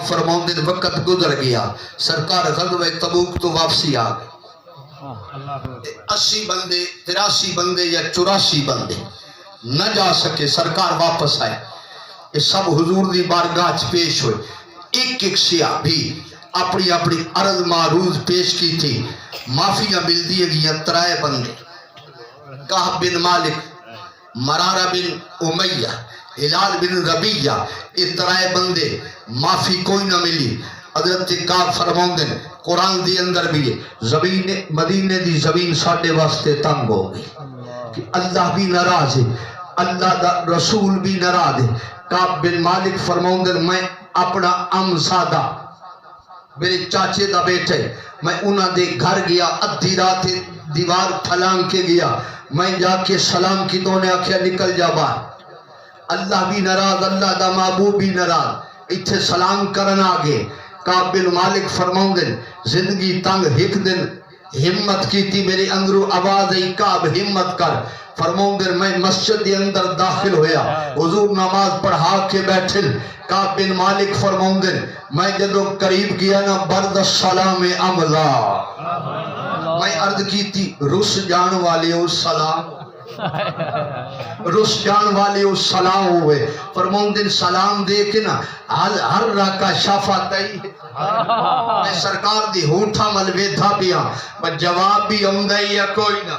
فرماؤں دن وقت گزر گیا سرکار غزوہ تبوک تو واپسی آ گئے 80 بندے 83 بندے یا 84 بندے نہ جا سکے سرکار واپس آئے یہ سب حضور دی بارگاہ پیش ہوئے ایک ایک سیاہ بھی اپنی اپنی عرض معروض پیش کی تھی معافیاں مل دیے گیا 3 بندے کعب بن مالک مرارہ بن امیہ ہلال بن ربیہ یہ 3 بندے معافی کوئی نہ ملی حضرت کعب فرماؤں دن قرآن دی اندر بھی زمین مدینے دی زمین ساڑھے واسطے تنگ ہو گئی کہ اللہ بھی ناراض ہے اللہ دا رسول بھی ناراض ہے کعب بن مالک فرماؤں دن میں اپنا امزادہ میرے چاچے دا بیٹے میں انہاں دے گھر گیا ادھی رات دیوار پھلانگ کے گیا میں جا کے سلام کی تو نے آکھیا نکل جا باہر اللہ بھی ناراض اللہ دا محبوب بھی ناراض اتھے سلام کرنا آگے کعب بن مالک فرماؤں دن زندگی تنگ ایک دن ہمت کی تھی میرے اندرو آواز ای کعب ہمت کر فرماؤں دن میں مسجد کے اندر داخل ہویا حضور نماز پڑھا کے بیٹھے کعب بن مالک فرماؤں دن میں جدو قریب گیا نا برد السلام عملہ میں عرض کی تھی رس جان والے السلام رس جان والے السلام ہوئے فرماؤں دن سلام دے کے نا ہر راکہ شافہ تائی میں سرکار دی ہونٹا ملوے تھا پیا میں جواب بھی امدائی یا کوئی نہ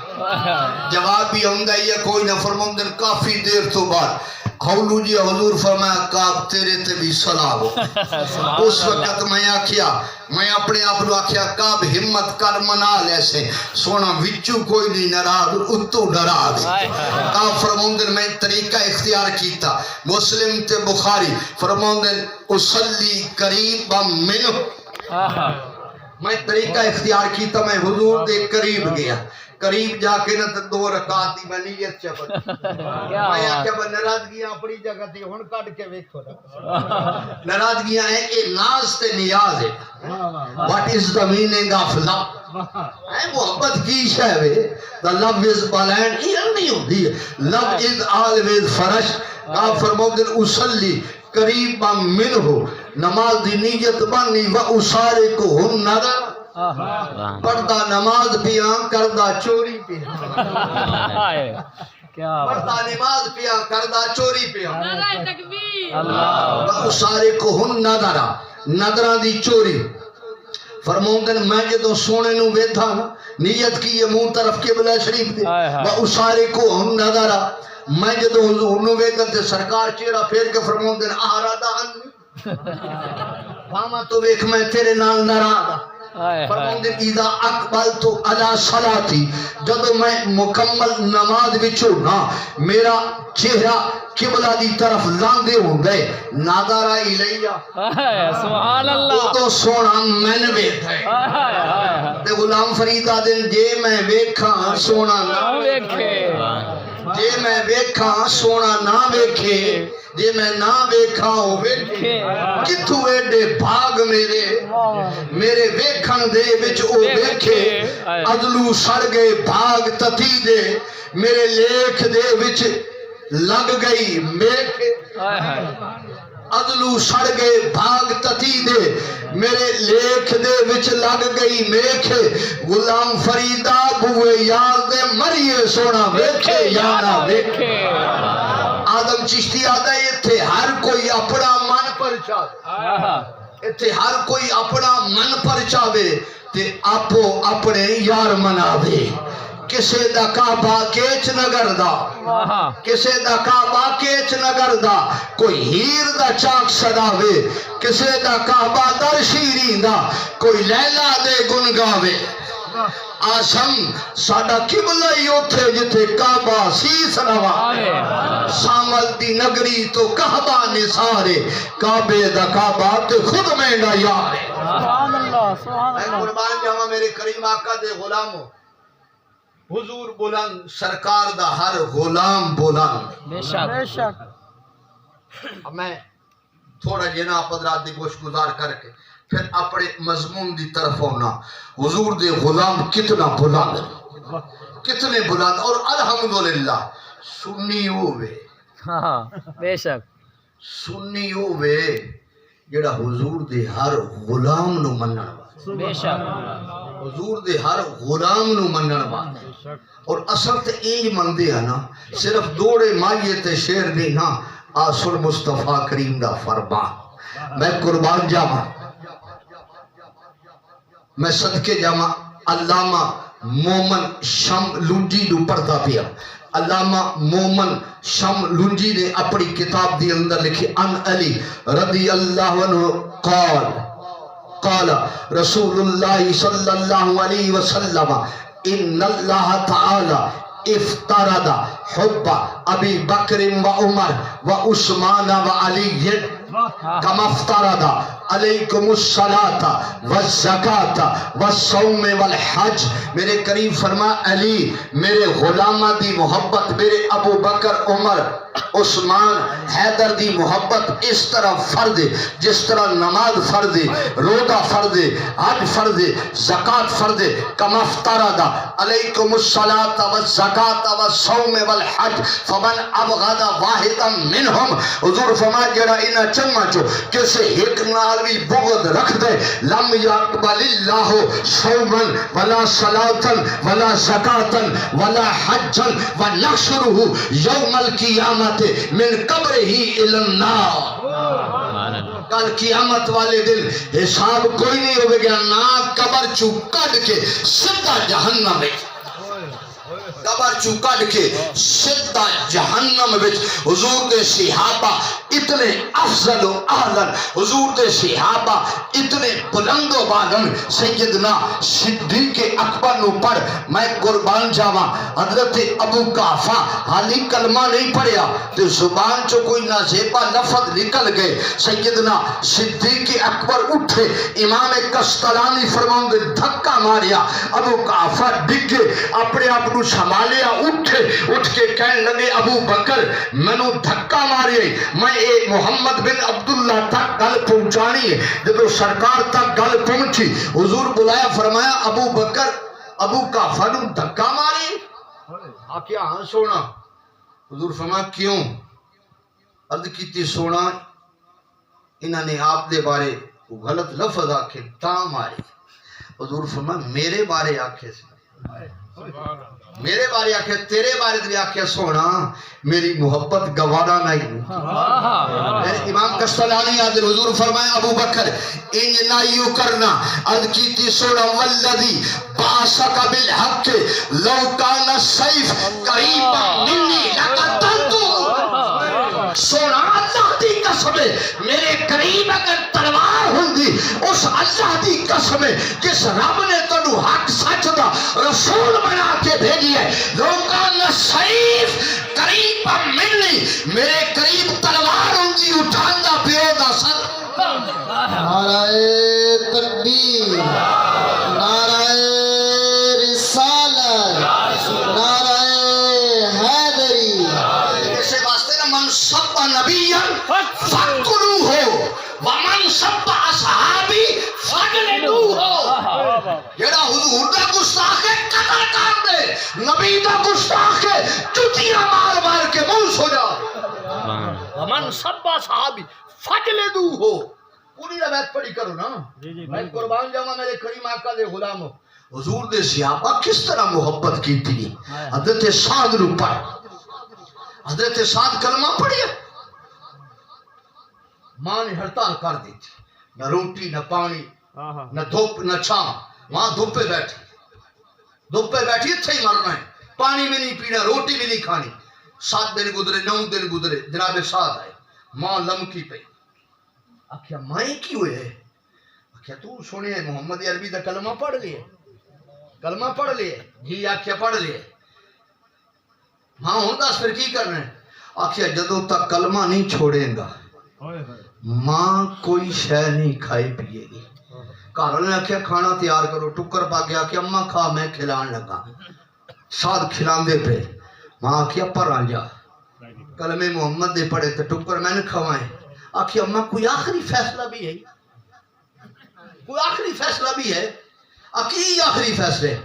جواب بھی امدائی یا کوئی نہ فرماؤں دن کافی دیر تو بعد کھولو جی حضور فرمایا کعب تیرے تے بھی سلام ہو اس وقت میں آکھیا میں اپنے آپ لو آکھیا کعب ہمت کر منا لے سے سونا وچو کوئی نہیں نراز اتو نراز کعب فرماؤں دن میں طریقہ اختیار کیتا مسلم تے بخاری فرماؤں دن اسلی قریب منہ میں طریقہ اختیار کیتا میں حضور دے قریب گیا قریب جا کے نہ 2 رکعت دی میں نیت چپت میں آکھیا با ناراضگیاں اپنی جگہ تھی ہن کٹ کے ویکھو ناراضگیاں ہیں کہ ناز تے نیاز ہے what is the meaning of love محبت کی شے وے the love is blind یہ نہیں ہوتی ہے love is always فرش کا فرماؤ دن اسلی قریب منہ نماز دی نیت بنی و اسارے کو ہن نظر پڑھتا نماز پیا کردہ چوری پیا پڑھتا نماز پیا کردہ چوری پیا سارے کو ہن نظرہ نظرہ دی چوری فرماؤں دن میں جدو سونے نو بیٹھا نیت کی یہ منہ طرف قبلہ شریف دے وہ سارے کو ہن نظرہ میں جدو حضور نو بیٹھا تے سرکار چہرہ پھیر کے فرماؤں دن آرادہ انی بھاما تو ویکھ میں تیرے نال نرادا فرماؤں دن اذا اقبلتو علی صلاتی جدو میں مکمل نماز بچو نا میرا چہرہ قبلہ دی طرف لاندے ہوں گئے نادارہ الیہ سبحان اللہ وہ تو سونا میں نے بیٹھا ہے تے غلام فریدہ دن جے میں بیکھا سونا نہ بیکھے جے میں بیکھا سونا نہ بیکھے جے میں نہ بیکھا ہو بیکھے کتھو ایڈے بھاگ میرے بیکھن دے بچ او بیکھے عدلو سڑ گئے بھاگ تتی دے میرے لیکھ دے بچ لگ گئی میکھے عدلو سڑ گئے بھاگ تتی دے میرے لیکھ دے وچ لگ گئی میکھے غلام فریدہ بوئے یاد دے مریے سونا ویکھے یا نہ ویکھے آدم چشتی آدھا یہ تھے ہر کوئی اپنا من پر چاہے اتھے ہر کوئی اپنا من پر چاہے تے آپو اپنے یار مناوے کسے دا کعبہ کیچ نگر دا کسے دا کعبہ کیچ نگر دا کوئی ہیر دا چاک صداوے کسے دا کعبہ در شیرین دا کوئی لیلہ دے گنگاوے آسم ساڑا قبلہ ہی اتھے جتے کعبہ سیس روا سامل دی نگری تو کعبہ نسارے کعبے دا کعبہ تے خود میں نہ یارے سبحان اللہ سبحان اللہ قربان جاؤں میرے کریم آقا دے غلاموں حضور بلند سرکار دا ہر غلام بلند بے شک اب میں تھوڑا جناب حضرات دی گوش گزار کر کے پھر اپنے مضمون دی طرف ہونا حضور دے غلام کتنا بلند کتنے بلند اور الحمدللہ سنی ہوئے بے شک سنی ہوئے جڑا حضور دے ہر غلام نو منن والا، بے شک حضور دے ہر غلام نو منن والا۔ اور اصل تے اینج مندے ہیں نا، صرف دوڑے مائیے تے شیر نہیں نا، آسل مصطفیٰ کریم دا فرمان۔ میں قربان جاواں، میں صدقے جاواں علامہ مومن شم لنجی نو پڑھتا پیا۔ علامہ مومن شم لنجی نے اپنی کتاب دی اندر لکھی ان علی رضی اللہ عنہ قال رسول اللہ صلی اللہ علیہ وسلم ان اللہ تعالی افترض حب ابی بکر و عمر و عثمان و علی کما افترض علیکم الصلاۃ والزکاۃ والصوم والحج۔ میرے کریم فرما علی میرے غلامہ دی محبت، میرے ابو بکر عمر عثمان حیدر دی محبت اس طرح فرض ہے جس طرح نماز فرض ہے، روزہ فرض ہے، حج فرض ہے، زکوٰۃ فرض ہے۔ کما افترض علیکم الصلاۃ والزکاۃ والصوم والحج فمن ابغض واحدا منہم، حضور فرمایا جڑا انہاں چنگاں چو کسے ایک نال بھی بغض رکھ دے لم یقبل اللہ صوما ولا صلاۃ ولا زکاۃ ولا حجا ونحشرہ یوم القیامت من قبرہ الی النار۔ کل قیامت والے دن حساب کوئی نہیں ہوئے گا، نہ قبر چو کڈ کے سیدھا جہنم میں، قبر چو کڈ کے سیدھا جہنم وچ۔ حضور دے صحابہ اتنے افضل و اعلن، حضور دے صحابہ اتنے بلند و بالن۔ سیدنا صدیق اکبر نو پڑھ، میں قربان جاواں حضرت ابو قحافہ حالی کلمہ نہیں پڑھیا تے زبان چو کوئی نازیبا لفظ نکل گئے۔ سیدنا صدیق اکبر اٹھے، امام کستلانی فرماؤں دے دھکا ماریا، ابو قحافہ ڈگے، اپنے آپ کو سنبھالیا، اٹھے، اٹھ کے کہنے لگے ابو بکر منو دھکا مارے، میں اے محمد بن عبداللہ تک گل پہنچانی ہے۔ جب سرکار تک گل پہنچی حضور بلایا، فرمایا ابو بکر ابو قحافہ نو دھکا ماری؟ آکیا ہاں سونا۔ حضور فرمایا کیوں؟ عرض کیتی سونا انہاں نے آپ دے بارے غلط لفظ آکھے تاں ماری۔ حضور فرمایا میرے بارے آکھے سے، میرے بارے آکھے، تیرے بارے بھی آکھے سونا میری محبت گوارا نہیں۔ امام کستلانی آدھر حضور فرمایا ابو بکر انج نہ یوں کرنا، عرض کیتی سونا والذی باسک بالحق لو کان السیف قریبا منی لقتلتو۔ سونا اللہ دی قسم ہے میرے قریب اگر تلوار ہوندی، اس اللہ دی قسم ہے جس رب نے تنو حق سچ دا رسول بنا کے بھیجی ہے، لوکان سیف قریب منی، میرے قریب تلوار ہوندی اٹھاندا پیو دا سر۔ نعرہ تکبیر، نعرہ رسالت، نعرہ حیدری۔ اسے واسطے نا من سب نبیاً فقلوہ ومن سب اصحابی فقلوہ۔ جڑا حضور دا گستاخ ہے قتل کر دے، نبی دا گستاخ ہے چٹیاں مار مار کے منہ سو جا۔ ومن سب اصحابی فقلوہ۔ پوری روایت پڑھی کرو نا، میں قربان جاواں میرے کریم آقا دے غلام ہو۔ حضور دے صحابہ کس طرح محبت کی تھی؟ حضرت سعد نو پڑھ، حضرت سعد کلمہ پڑھیا، ماں نے ہڑتال کر دی تھی، نہ روٹی نہ پانی نہ دھوپ نہ چھاں، وہاں دھوپ پہ بیٹھی، دھوپ پہ بیٹھی اتھے ہی مرنا ہے، پانی بھی نہیں پینا، روٹی بھی نہیں کھانی۔ 7 دن گزرے، 9 دن گزرے، جناب سعد آئے، ماں لمکی پہ، آکھیا مائیں کی ہوئے ہے؟ آکھیا تو سونے محمد عربی دا کلمہ پڑھ لیے، کلمہ پڑھ لیے؟ جی آکھیا پڑھ لیے۔ ماں ہوں دس پھر کی کرنا ہے؟ آکھیا جدوں تک کلمہ نہیں چھوڑیں گا ماں کوئی شے نہیں کھائے پیے گی۔ گھر نے آکھیا کھانا تیار کرو، ٹکر پا کے آکھیا اماں کھا، میں کھلان لگا۔ ساتھ کھلاندے پہ، ماں آکھیا پر آ جا، کلمے محمد دے پڑھے تو ٹکر میں نے کھوائیں۔ آکھیا اماں کوئی آخری فیصلہ بھی ہے؟ کوئی آخری فیصلہ بھی ہے؟ آکھی آخری فیصلے؟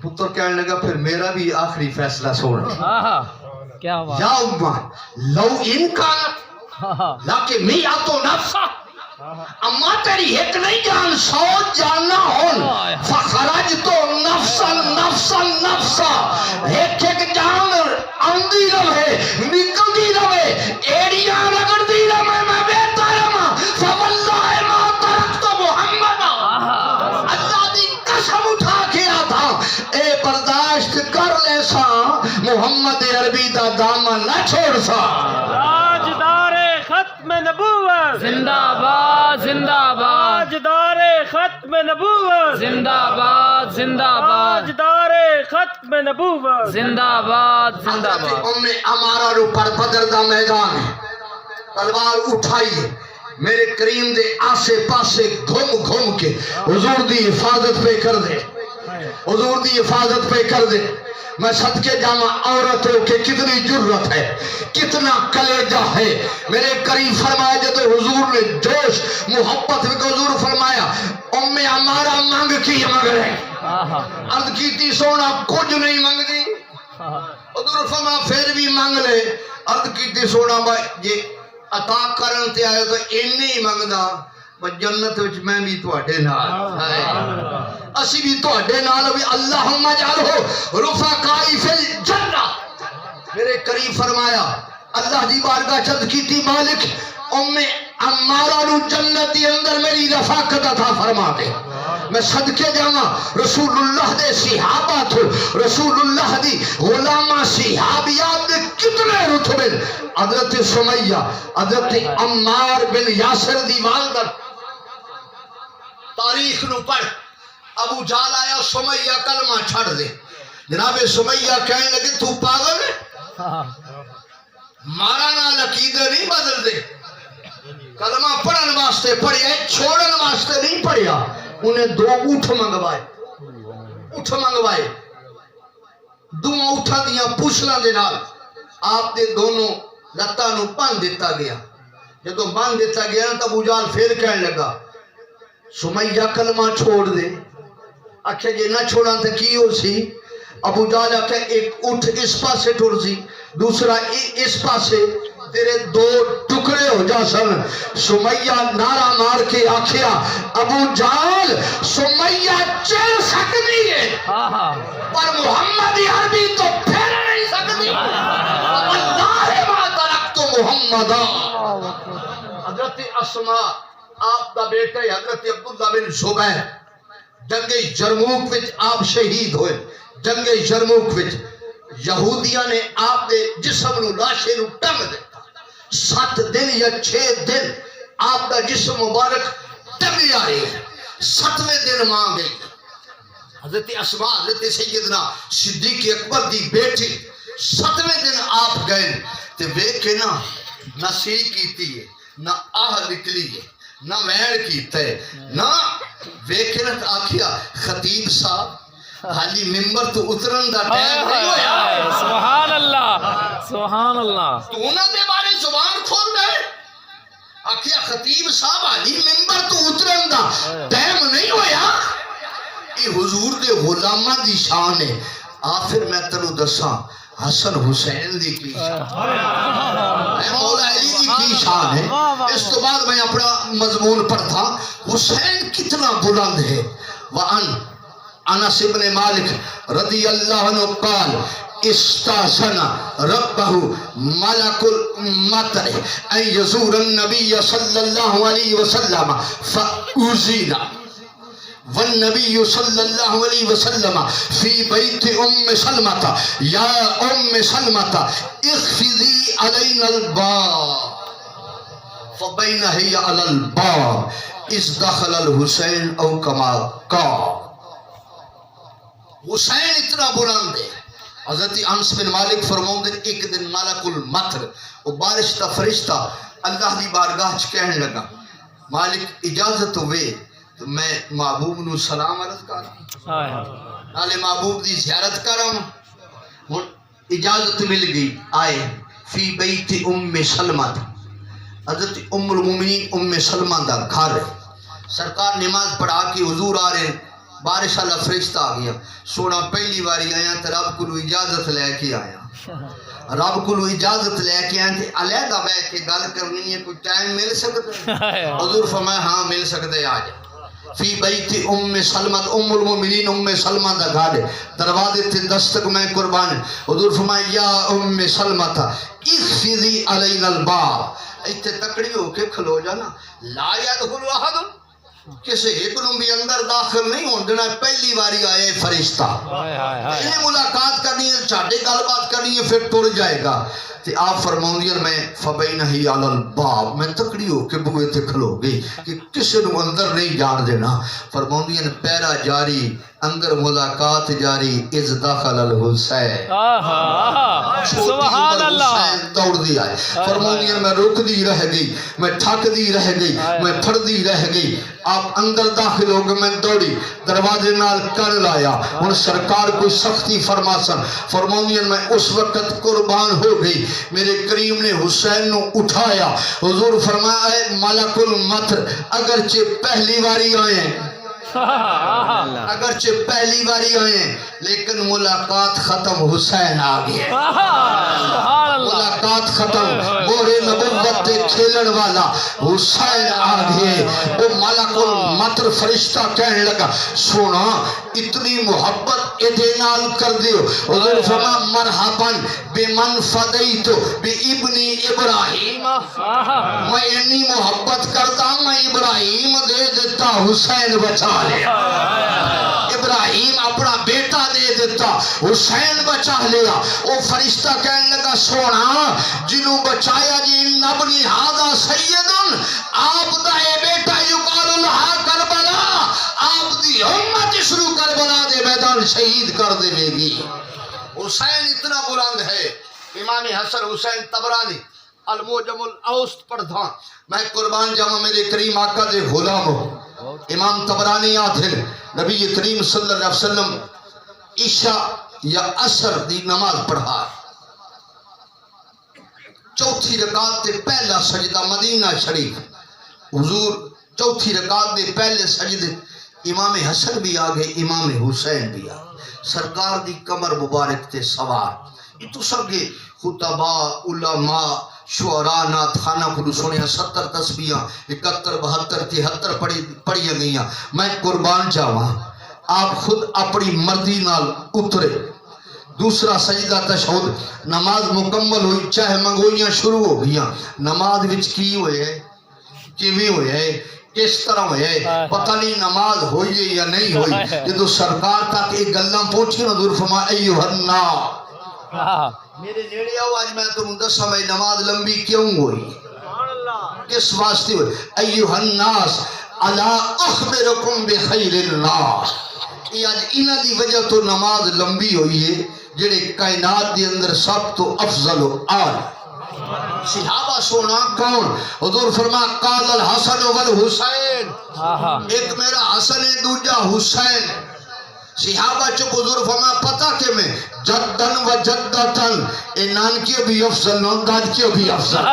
پتر کہنے لگا پھر میرا بھی آخری فیصلہ سونا۔ یا اماں لو انکانت لیکن میاتو نفسا اما تیری ایک نہیں جان 100 جاننا ہون فخرج تو نفسا ایک جان آندی رہے نکلتی رہے ایڑیاں رگڑتی رہے میں بیٹا رہا فواللہ ما ترکت محمد اللہ دی قسم اٹھا کے آتا اے برداشت کر لے سا محمد عربی دا دامن نہ چھوڑ سا تاجدار ختم نبوت زندہ باد زندہ باد تاجدار ختم نبوت زندہ باد زندہ باد تاجدار ختم نبوت زندہ باد زندہ حضرت باد ام امارہ رو پر بدر دا میدان ہے تلوار اٹھائیے میرے کریم دے آسے پاسے گھوم کے حضور دی حفاظت پہ کر دے حضور دی حفاظت پہ کر دے میں صدقے جامع عورتوں کے کتنی جرت ہے کتنا کلیجہ ہے میرے کریم فرمایا جب حضور نے جوش محبت میں حضور فرمایا ام امارہ مانگ کی مانگ رہے عرض کی تھی سونا کچھ نہیں مانگ دی حضور فرمایا پھر بھی مانگ لے عرض کی تھی سونا بھائی یہ عطا کرن تے آئے تو انہی ہی مانگدا جنت وچ میں بھی تواڈے نال اسی بھی تواڈے نال بھی اللہم اجعلہ رفقائی فی الجنہ میرے کریم فرمایا اللہ دی بارگاہ چرد کی تھی مالک ام امارہ نو جنت دی اندر میری رفاقت عطا فرما دے میں صدقے جاواں رسول اللہ دے صحابہ تھو رسول اللہ دی غلامہ صحابیات دے کتنے رتبے حضرت سمیہ حضرت عمار بن یاسر دی والدہ تاریخ نو پڑھ ابو جال آیا سمیہ کلمہ چھڑ دے جناب سمیہ کہنے لگے تو پاگل ہے مارا نہ لقیدہ نہیں بدل دے کلمہ پڑھن واسطے پڑھیا چھوڑن واسطے نہیں پڑھیا انہیں 2 اٹھ منگوائے دو اٹھا دیاں پوچھنا دے نال آپ دے دونوں لتاں نو بن دیتا گیا جدو بن دیتا گیا تو ابو جال پھر کہنے لگا سمیہ کلمہ چھوڑ دے آکھے جے نہ چھوڑا تو کی ہو سی ابو جال آکھے ایک اٹھ اس پاسے ٹر سی دوسرا اس پاسے تیرے 2 ٹکڑے ہو جا سن سمیہ نعرہ مار کے آکھیا ابو جال سمیہ چل سکتی ہے پر محمد عربی تو پھر نہیں سکتی اللہ ما ترکت محمد حضرت اسماء آپ دا بیٹے حضرت عبداللہ بن زبیر جنگ جرموک وچ آپ شہید ہوئے جنگ جرموک وچ یہودیاں نے آپ دے جسم نو لاشے نو ٹنگ دیتا 7 دن یا 6 دن آپ دا جسم مبارک ٹنگی آ رہی ہے 7ویں دن ماں گئی حضرت اسماء حضرت سیدنا صدیق اکبر دی بیٹی 7ویں دن آپ گئے تے ویکھے نہ سی کیتی ہے نہ آہ نکلی ہے نہ ویڑ کیتا ہے نہ ویکھنت آکھیا خطیب صاحب حالی ممبر تو اترن دا ٹائم نہیں ہویا سبحان اللہ سبحان اللہ تو انہوں نے بارے زبان کھول گئے آکھیا خطیب صاحب حالی ممبر تو اترن دا ٹائم نہیں ہویا یہ حضور دے غلامہ دی شان ہے آخر میں تنو دساں حسن حسین دی کی شان مولا علی دی کی شان ہے اس تو بعد میں اپنا مضمون پڑھتا حسین کتنا بلند ہے وَأَنْ انس بن مالک رضی اللہ عنہ قال استاذن ربہ ملک المطر ان یزور النبی صلی اللہ علیہ وسلم فأوزینا والنبی صلی اللہ علیہ وسلم فی بیت ام سلمت یا ام سلمت اخفضی علینا الباب فبین ہی علی الباب اس دخل الحسین او کما قال حسین اتنا بلند ہے حضرت انس بن مالک فرماؤں دن ایک دن ملک المطر وہ بارش تا فرشتہ اللہ دی بارگاہ کہنے لگا مالک اجازت ہوئے تو میں محبوب نو سلام عرض کرا نالے محبوب دی زیارت کرا اجازت مل گئی آئے فی بیت ام سلمت حضرت ام المومنین ام سلمہ دا گھر ہے سرکار نماز پڑھا کے حضور آ رہے ہیں بارش اللہ فرشتہ آ گیا سونا پہلی باری آیا تراب کو اجازت لے کے آیا رب کو اجازت لے کے آئے تھے علیحدہ بیٹھ کے گل کرنی ہے کوئی ٹائم مل سکتا ہے حضور فرمایا ہاں مل سکتے آج فی بیت ام سلمت ام المؤمنین ام سلمہ دا گھر دروازے تے دستک میں قربان حضور فرمایا یا ام سلمت اخفضی علینا الباب ایتھے تکڑی ہو کے کھلو جانا لا یدخل احد کسی ایک نو بھی اندر داخل نہیں ہون دینا پہلی باری آئے فرشتہ انہیں ملاقات کرنی ہے چاڑے گل بات کرنی ہے پھر ٹر جائے گا تے آپ فرماؤندین میں فبینہی علی الباب میں تکڑی ہو کے بوئے تے کھلو گئی کہ کسی نو اندر نہیں جان دینا فرماؤندین پیرا جاری اندر ملاقات جاری از داخل الحسین سبحان اللہ دوڑ دی آئے فرماؤندین میں رک دی رہ گئی میں ٹھک دی رہ گئی میں پھڑ دی رہ گئی آپ اندر داخل ہو گئے میں دوڑی دروازے نال کر لایا ان سرکار کوئی سختی فرماسن فرماؤندین میں اس وقت قربان ہو گئی میرے کریم نے حسین نو اٹھایا حضور فرمایا اے ملک المطر اگرچہ پہلی باری آئے اگرچہ پہلی باری آئے لیکن ملاقات ختم حسین آگئے ملاقات ختم مورے نبوت دے کھیلن والا حسین آگئے وہ ملک المطر فرشتہ کہنے لگا سونا اتنی محبت ادھینال کر دیو حضور فرما مرحباً بمن فدیتو بی ابنی ابراہیم میں انی محبت کرتا میں ابراہیم دے دیتا حسین بچا لیا ابراہیم اپنا بیٹا دے دیتا حسین بچا لیا وہ فرشتہ کہنے لگا سونا جنہوں بچایا جی نبنی ہادا سیدن آپ دا اے بیٹا یقال اللہ کربلا آپ دی امت شروع کربلا دے میدان شہید کر دے گی حسین اتنا بلند ہے امام حسن حسین طبرانی الموجم الاوسط پڑھتا میں قربان جاؤں میرے کریم آقا دے غلام ہو امام طبرانی آدھل نبی کریم صلی اللہ علیہ وسلم عشاء یا عصر دی نماز پڑھا چوتھی رکعت دے پہلا سجدہ مدینہ شریف حضور چوتھی رکعت دے پہلے سجدے امام حسن بھی آگئے امام حسین بھی آگئے سرکار دی کمر مبارک تے سوار یہ تو سگے خطباء علماء شعراء نات خانہ کو سنیا 70 تسبیحاں 71 72 73 پڑھی گئیاں میں قربان جاواں آپ خود اپنی مرضی نال اترے دوسرا سجدہ تشہد نماز مکمل ہوئی چاہے منگوئیاں شروع ہو گئیاں نماز وچ کی ہوئے کیویں ہوئے کس طرح ہوئے پتہ نہیں نماز ہوئی یا نہیں ہوئی جدو سرکار تک ایک گلاں پہنچی حضور فرمایا ایھا الناس میرے نیڑے آؤ آج میں تمہیں دسا میں نماز لمبی کیوں ہوئی کس واسطے ہوئی ایھا الناس الا اخبرکم بخیر الناس یہ آج انہ دی وجہ تو نماز لمبی ہوئی ہے جڑے کائنات دی اندر سب تو افضل و آل صحابہ سونا کون حضور فرما قال الحسن والحسین ایک میرا حسن ہے دوجہ حسین صحابہ چپ حضور فرما پتہ کہ میں جدن و جدتن اے نان کیوں بھی افضل نان داد کیوں بھی افضل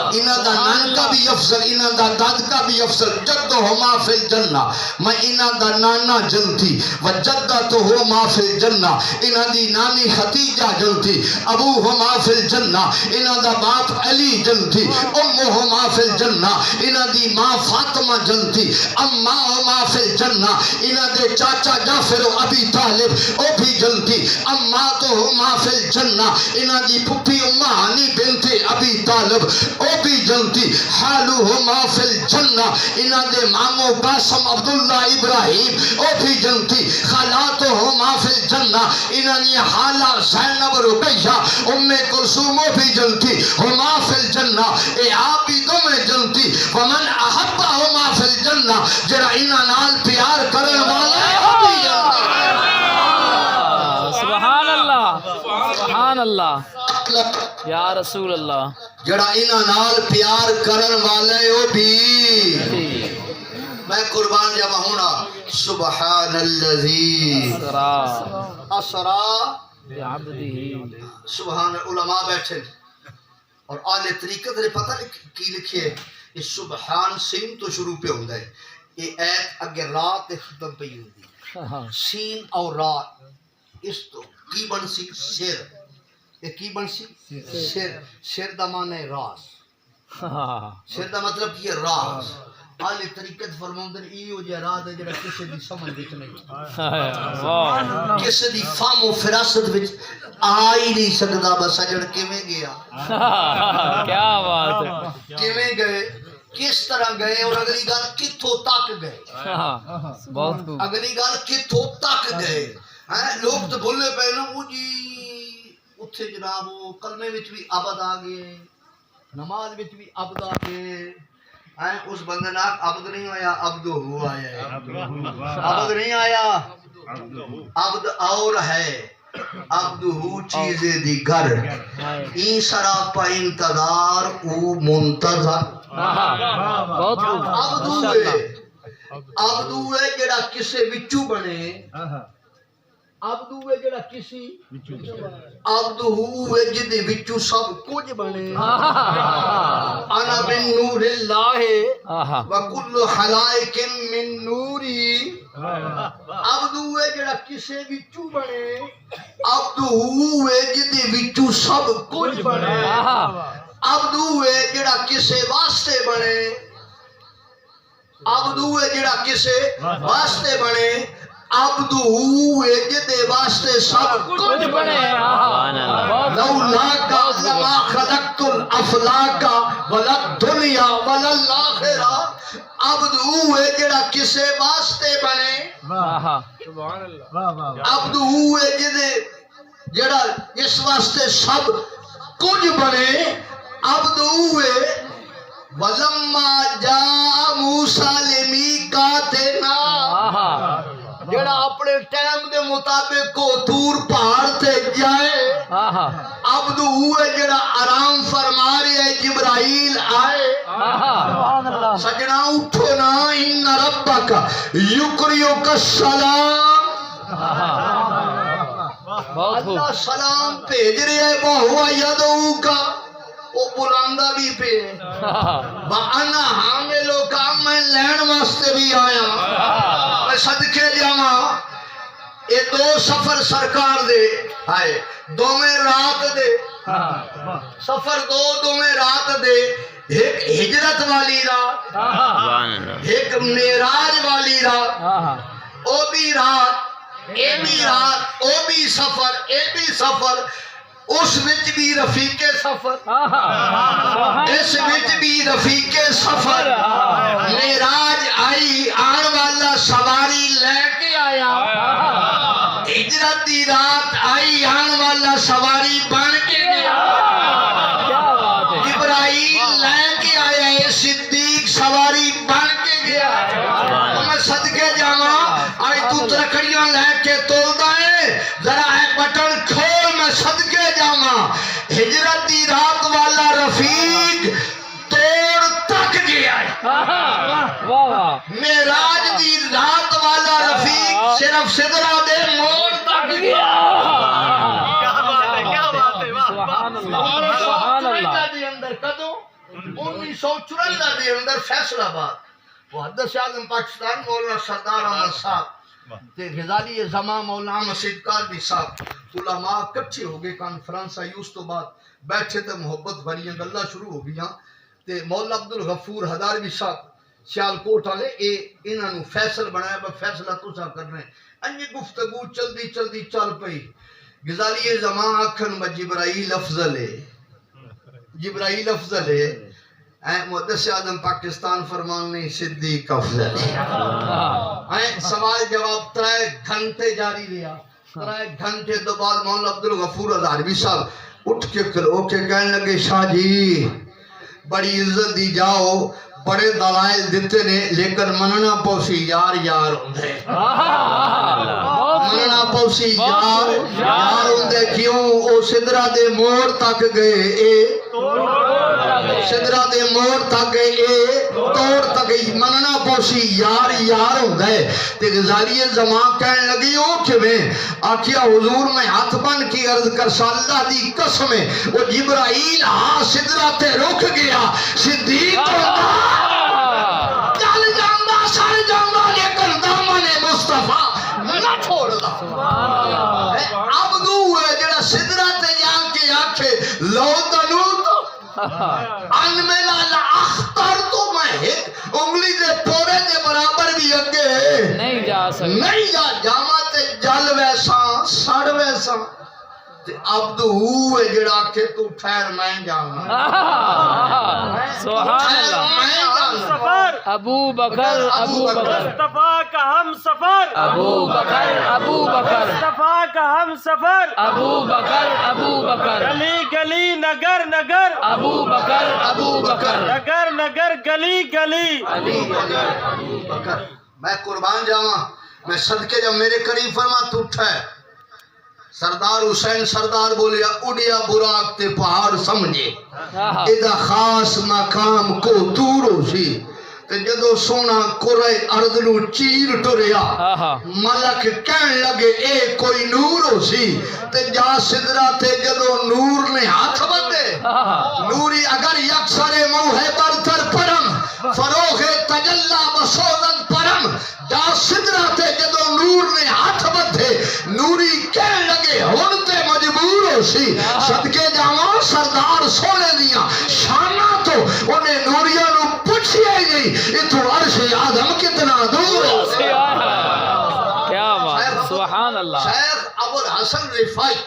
انہ دا نان کا بھی افضل انہ دا داد کا بھی افضل جدو ہما فی الجنہ میں انہ دا نانا جنتی و جدتو ہما فی الجنہ انہ دی نانی خدیجہ جنتی ابو ہما فی الجنہ انہ دا باپ علی جنتی امو ہما فی الجنہ انہ دی ماں فاطمہ جنتی اماں ہما فی الجنہ انہ دے چاچا جعفر و ابی طالب او بھی جنتی اماں تو ہما فی الجنہ انہ دی پھپی اماں ہانی بنت ابی طالب او بھی جنتی حالو ہما فی الجنہ انہ دے مامو قاسم عبداللہ ابراہیم او بھی جنتی خالاتو ہما فی الجنہ انہ دی حالہ زینب رقیہ ام کلثوم او بھی جنتی ہما فی الجنہ اے عابدوں میں جنتی ومن احبہ ہما فی الجنہ جرا انہ نال پیار کرنے والا ہے سبحان اللہ سبحان اللہ یا رسول اللہ جڑا انہاں نال پیار کرن والے او بھی میں قربان جاواں ہونا سبحان الذی اسرا بعبدہ سبحان علماء بیٹھے اور آل طریقت نے پتہ کی لکھے یہ سبحان سین تو شروع پہ ہوندا ہے یہ ایت اگے رات تے ختم پہ ہوندی سین اور رات اس تو کی بن سی سر یہ کی بنسی سر سر دا معنی ہے راز سر دا مطلب کی ہے راز آلی طریقت فرماؤندن ایو جا راز ہے جڑا کسی دی سمجھ وچ نہیں کسی دی فہم و فراست وچ آئی نہیں سکدا بس سجن کیویں گیا کیا بات ہے کیویں گئے کس طرح گئے اور اگلی گل کتھوں تک گئے بہت خوب اگلی گل کتھوں تک گئے لوگ تو بھولے پے نا وہ جی اتھے جناب وہ کلمے وچ بھی عبد آ گئے نماز وچ بھی عبد آ گئے اس بندے نال عبد نہیں آیا عبد ہو آیا ہے عبد نہیں آیا عبد اور ہے عبد ہو چیز دی گھر این سراپا انتظار او منتظر بہت خوب عبدو ہے جڑا کسے وچو بنے عبدو ہے جڑا کسی عبدو ہے جدے وچو سب کچھ بنے انا من نور اللہ وکل خلائق من نوری عبدو ہے جڑا کسے وچو بنے عبدو ہے جدے وچو سب کچھ بنے عبدو ہے جڑا کسے واسطے بنے عبدو ہے جڑا کسے واسطے بنے عبدو ہے جدے واسطے سب کچھ بنے لولاکا لما خلقت الافلاکا ولا الدنیا ولا الاخرہ عبدو ہے جڑا کسے واسطے بنے عبدو ہے جڑا اس واسطے سب کچھ بنے عبدو ہے وَلَمَّا جَاءَ مُوسَى لِمِيقَاتِنَا جڑا اپنے ٹائم دے مطابق کو دور پہاڑ تے جائے عبد ہوئے جڑا آرام فرما رہے ہے جبرائیل آئے سجنا اٹھو نا ان ربک یقریوک السلام اللہ سلام بھیج رہے ہے وَهُوَ يَدْعُوكَ وہ بلاندہ بھی پہ وَأَنَا حَامِلُكَ میں لین واسطے بھی آیا میں صدقے جاواں یہ دو سفر سرکار دے آئے دو میں رات دے سفر دو میں رات دے ایک ہجرت والی رات ایک معراج والی رات او بھی رات اے بھی رات او بھی سفر اے بھی سفر اس وچ بھی رفیق سفر اس وچ بھی رفیق سفر معراج آئی آن والا سواری لے کے آیا ہجرت دی رات آئی آن والا سواری بن کے گیا جبرائیل لے کے آیا یہ صدیق سواری بن کے گیا میں صدقے جاواں آئی تو ترکڑیاں لے کے تولدا ہے ذرا ایک بٹن کھول میں صدقے جاواں ہجرت دی رات والا رفیق توڑ تک گیا ہے معراج دی رات والا رفیق صرف سدرہ دے موڑ تک گیا کدوں 1954 دے اندر فیصل آباد محدث اعظم پاکستان مولانا سردار احمد صاحب تے غزالی زمان مولانا مسجد کاظمی صاحب علماء کٹھے ہو گئے کانفرنس آئی اس تو بعد بیٹھے تے محبت بھری گلاں شروع ہو گئیاں تے مولا عبدالغفور ہداروی صاحب سیالکوٹ والے انہاں نو فیصل بنایا با فیصلہ تساں کرنا ہے انجی گفتگو چلدی چلدی چل پئی غزالی زمان آکھن با جبرائیل افضل ہے جبرائیل افضل ہے محدث اعظم پاکستان فرمان نہیں صدیق افضل ہے سوال جواب 3 گھنٹے جاری رہا 3 گھنٹے تو بعد مولانا عبدالغفور ہداروی صاحب اٹھ کے کھلو کے کہنے لگے شاہ جی بڑی عزت دی جاؤ بڑے دلائل دیتے نے لیکن مننا پوسی یار یار ہوندے مننا پوسی یار یار ہوندے کیوں او سدرہ دے موڑ تک گئے سدرہ دے موڑ تک گئے توڑ تک گئی مننا پوسی یار یار ہوندے تے غزالی زمان کہنے لگی او کہ میں آکھیا حضور میں ہاتھ بن کی عرض کر سا اللہ دی قسم ہے وہ جبرائیل ہاں سدرہ تے رک گیا صدیق ہوندہ چل جاندہ سر جاندہ لیکن دامن مصطفیٰ نہ چھوڑ دا عبدو ہے جڑا سدرہ تے جان کے انملا اختر تو میں ایک انگلی دے پورے دے برابر بھی اگے نہیں جا سکتا نہیں جا جاما تے جل ویسا سڑ ویسا تے عبد ہوئے جڑا کہ تو ٹھہر میں جانا سبحان اللہ سفر ابو بکر ابو بکر مصطفیٰ کا ہم سفر ابو بکر ابو بکر مصطفیٰ کا ہم سفر ابو بکر ابو بکر گلی گلی نگر نگر ابو بکر ابو بکر نگر نگر گلی گلی علی بکر میں قربان جاواں میں صدقے جب میرے قریب فرما تو اٹھا ہے سردار حسین سردار بولیا اڑیا براق تے پہاڑ سمجھے ادا خاص مقام کو تورو سی تے جدو سونا کرے ارض نو چیر ٹریا ملک کہن لگے اے کوئی نور ہو سی تے جا سدرا تے جدو نور نے ہاتھ بندے نوری اگر یکسر موہ برتر پرم فروغ تجلا بسوزن پرم جا سدرا تے جدو نور نے ہاتھ بندے نوری کہن لگے ہونتے مجبور ہو سی صدقے جاواں سردار سونے دیا شانہ تو انہیں نوریاں نو پوچھی آئی گئی یہ تو عرش آدم کتنا دور ہو کیا بات سبحان اللہ شیخ ابو الحسن رفائی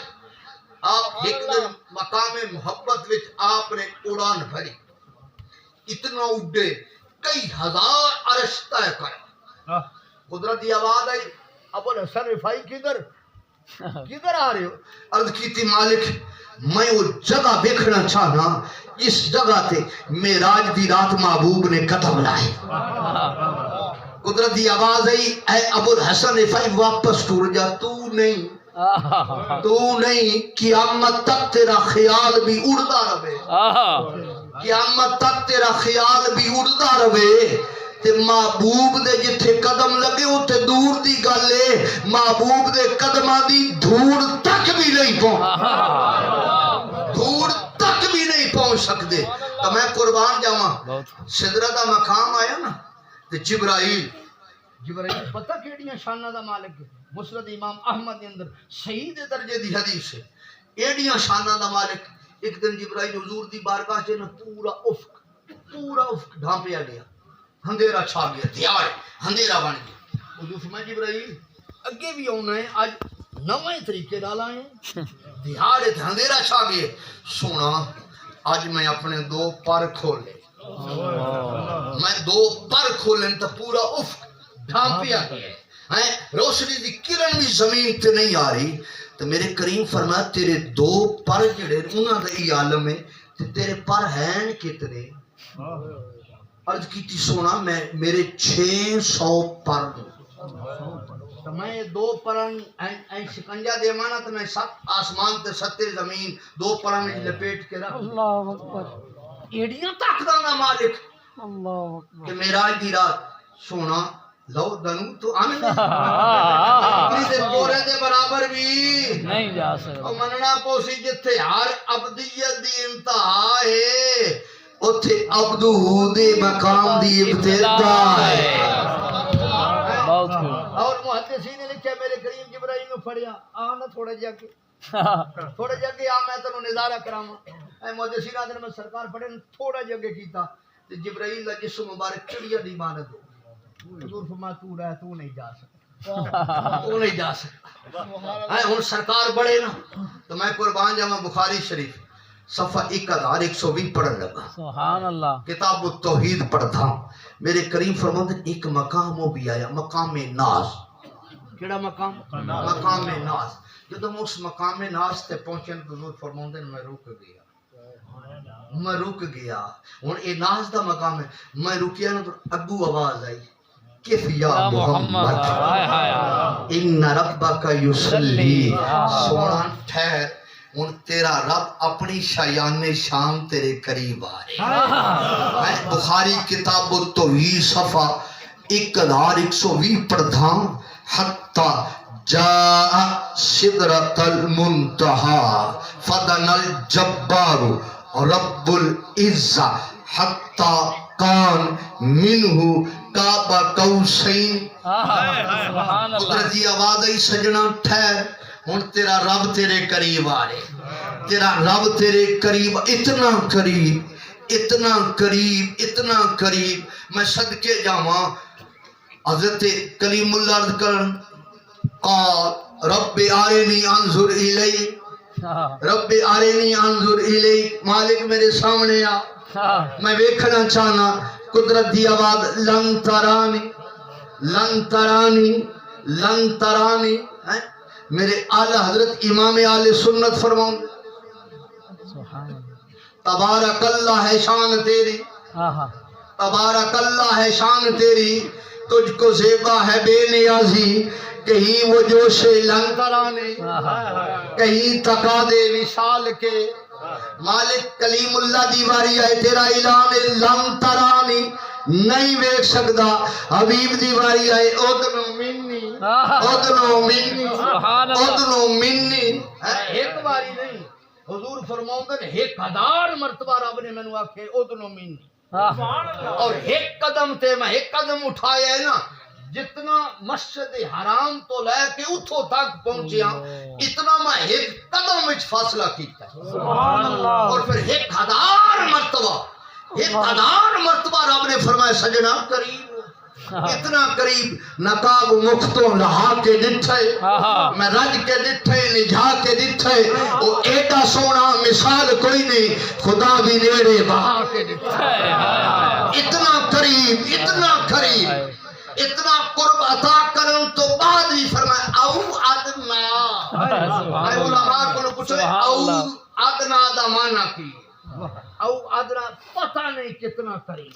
آپ ایک دن مقام محبت وچ آپ نے اڑان بھری اتنا اڈے کئی ہزار عرش طے کرے قدرتی آواز آئی ابو الحسن رفائی کدھر آ رہے ہو عرض کیتی مالک میں وہ جگہ دیکھنا چاہنا اس جگہ تے معراج دی رات محبوب نے قدم لائے قدرتی آواز آئی اے ابو الحسن رفائی واپس ٹور جا تو نہیں قیامت تک تیرا خیال بھی اڑتا رہے قیامت تک تیرا خیال بھی اڑتا رہے تے محبوب دے جتھے قدم لگے ہوتے دور دی گلے محبوب دے قدمہ دی دھور تک بھی نہیں پہنچ سکتے تو میں قربان جاواں سدرہ دا مقام آیا نا تے جبرائیل پتہ کیڑیاں شانہ دا مالک ہے مسند امام احمد کے اندر شہید درجے دی حدیث ہے ایڑیاں شانہ دا مالک ایک دن جبرائیل حضور دی بارگاہ سے پورا افق ڈھانپیا گیا اندھیرا چھا گیا دیار اندھیرا بن گیا حضور فرمایا جبرائیل اگے بھی ہونا ہے آج نوے طریقے ڈالا ہے دیار اندھیرا چھا گیا سونا آج میں اپنے دو پر کھولے میں دو پر کھولیں تو پورا افق ڈھانپیا گیا روشنی دی کرن بھی زمین تے نہیں آ رہی تو میرے کریم فرمایا تیرے دو پر جڑے انہاں دا ای عالم ہے تے تیرے پر ہیں کتنے عرض کیتی سونا میں میرے 600 پر تو میں دو پرن شکنجہ دے مانا تو میں 7 آسمان تے 7 زمین دو پرن لپیٹ کے رکھ اللہ اکبر ایڈیاں طاقتاں مالک اللہ اکبر کہ معراج دی رات سونا لو دنو تو آنے اپنی دے پورے دے برابر بھی نہیں جا سکتا اور مننا پوسی جتھے ہر عبدیت دی انتہا ہے اتھے عبدو دے مقام دی ابتدا ہے بہت خوب اور محدثین نے لکھا میرے کریم جبرائیل نے پڑھیا آنا تھوڑے جا کے میں تنوں نظارہ کراما اے محدثین آدھر میں سرکار پڑھے تھوڑا جگہ کیتا جبرائیل کا جسم مبارک چڑیا دی مانت ہو حضور فرمایا تو رہے تو نہیں جا سکتا ہن سرکار بڑے نا تو میں قربان جاواں بخاری شریف صفحہ 1120 پڑھن لگا سبحان اللہ کتاب التوحید پڑھتا میرے کریم فرماتے ایک مقام وہ بھی آیا مقام ناز کیڑا مقام ناز جب میں اس مقام ناز تے پہنچے تو حضور فرماتے میں رک گیا ہن اے ناز دا مقام ہے میں رکیا نا تو اگو آواز آئی کیف یا محمد ان ربک یصلی سونا ٹھہر ان تیرا رب اپنی شایان شام تیرے قریب آ رہے میں بخاری کتاب التوحید صفحہ 1120 پڑھتا حتی جاء سدرۃ المنتہا فدن الجبار رب العزہ حتی کان منہ کعب قوسین قدرتی آواز آئی سجنا ٹھہر ہن تیرا رب تیرے قریب آ رہے تیرا رب تیرے قریب، اتنا قریب، اتنا قریب، اتنا قریب۔ میں صدقے جاواں حضرت کلیم اللہ عرض کرن قال رب آرینی انظر الی، رب آرینی انظر الی، مالک میرے سامنے آ، میں ویکھنا چاہنا۔ قدرت دی آواز لن ترانی، لن ترانی، لن ترانی۔ میرے اعلی حضرت امام اہل سنت فرماؤں تبارک اللہ ہے شان تیری، تبارک اللہ ہے شان تیری، تجھ کو زیبا ہے بے نیازی، کہیں وہ جوش لن ترانے، کہیں تقاضے وصال کے۔ مالک کلیم اللہ دیواری ہے تیرا اعلان لن ترانی، نہیں ویکھ سکدا۔ حبیب دیواری ہے اودنو منی، اودنو منی، اودنو منی۔ ایک باری نہیں، حضور فرماؤں ایک ہزار مرتبہ رب نے مینوں آکھے اودنو منی، اور ایک قدم تے میں ایک قدم اٹھایا ہے نا، جتنا مسجد حرام تو لے کے اتھوں تک پہنچیا، اتنا میں ایک قدم وچ فاصلہ کیتا ہے، اور پھر ایک ہزار مرتبہ، ایک ہزار مرتبہ رب نے فرمایا سجنا قریب، اتنا قریب۔ نقاب مختوں لہا کے ڈٹھے، میں رج کے ڈٹھے، نجھا کے ڈٹھے، وہ ایڈا سونا مثال کوئی نہیں، خدا بھی نیڑے بہا کے ڈٹھے۔ اتنا قریب، اتنا قریب، اتنا قرب عطا کرن تو بعد بھی فرمایا او ادنا۔ اے علماء کو پوچھے او ادنا دا معنی کی؟ او ادنا پتہ نہیں کتنا قریب،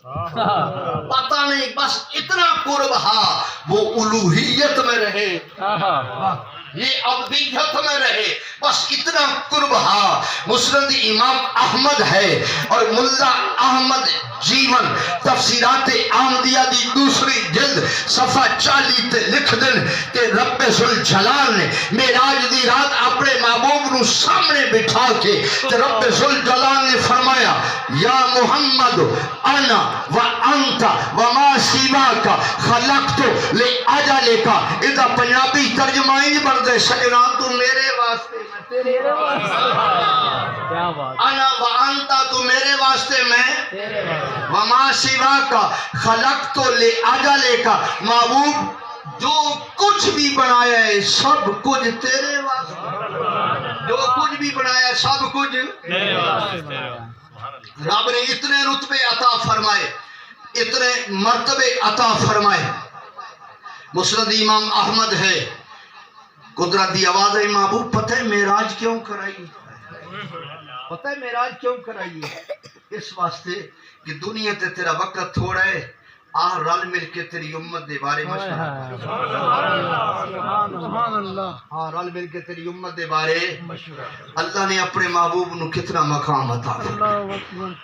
پتہ نہیں، بس اتنا قرب ہا، وہ الوہیت میں رہے، یہ عبدیت میں رہے، بس اتنا قرب ہا۔ مسند امام احمد ہے، اور ملا احمد جیون تفسیرات احمدیہ دی دوسری جلد صفحہ 40 تے لکھ دن کہ رب ذوالجلال نے معراج دی رات اپنے محبوب نو سامنے بٹھا کے رب ذوالجلال نے فرمایا یا محمد انا و انت و ما سواک خلقت لاجلک۔ ادا پنجابی ترجمہ ہی نہیں بن دے سجنا، تو میرے واسطے، میں تیرے واسطے، انا و انت، تو میرے واسطے، میں وما سواک خلقت لاجلک۔ محبوب جو کچھ بھی بنایا ہے سب کچھ تیرے واسطے، جو کچھ بھی بنایا ہے سب کچھ تیرے واسطے۔ رب نے اتنے رتبے عطا فرمائے، اتنے مرتبے عطا فرمائے۔ مسند امام احمد ہے، قدرت دی آواز ہے محبوب پتہ ہے معراج کیوں کرائی؟ پتہ ہے معراج کیوں کرائی ہے؟ اس واسطے کہ دنیا تے تیرا وقت تھوڑا ہے، آہ رل مل کے تیری امت دے بارے مشورہ، آہ رل مل کے تیری امت دے بارے مشورہ۔ اللہ نے اپنے محبوب نو کتنا مقام عطا فرمائے،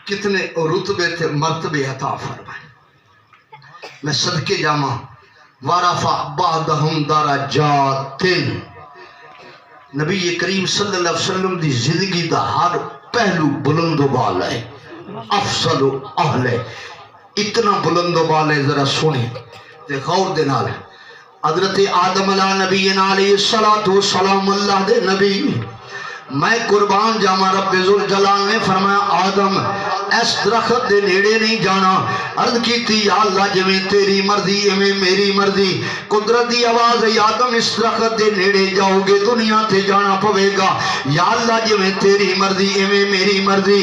کتنے رتبے تے مرتبے عطا فرمائے۔ میں صدقے جاواں وَرَفَعَ بَعْضَهُمْ دَرَجَاتٍ۔ نبی کریم صلی اللہ علیہ وسلم دی زندگی دا ہر پہلو بلند و بالا ہے، افضل و اہل ہے، اتنا بلند و بالا ہے، ذرا سنیں تے غور دے نال۔ حضرت آدم علیہ نبی علیہ السلام اللہ دے نبی، میں قربان جاواں رب ذوالجلال نے فرمایا آدم اس درخت دے نیڑے نہیں جانا۔ عرض کیتی یا اللہ جویں تیری مرضی ایویں میری مرضی۔ قدرت دی آواز ہے آدم اس درخت دے نیڑے جاؤ گے دنیا تے جانا پوے گا، یا اللہ جویں تیری مرضی ایویں میری مرضی۔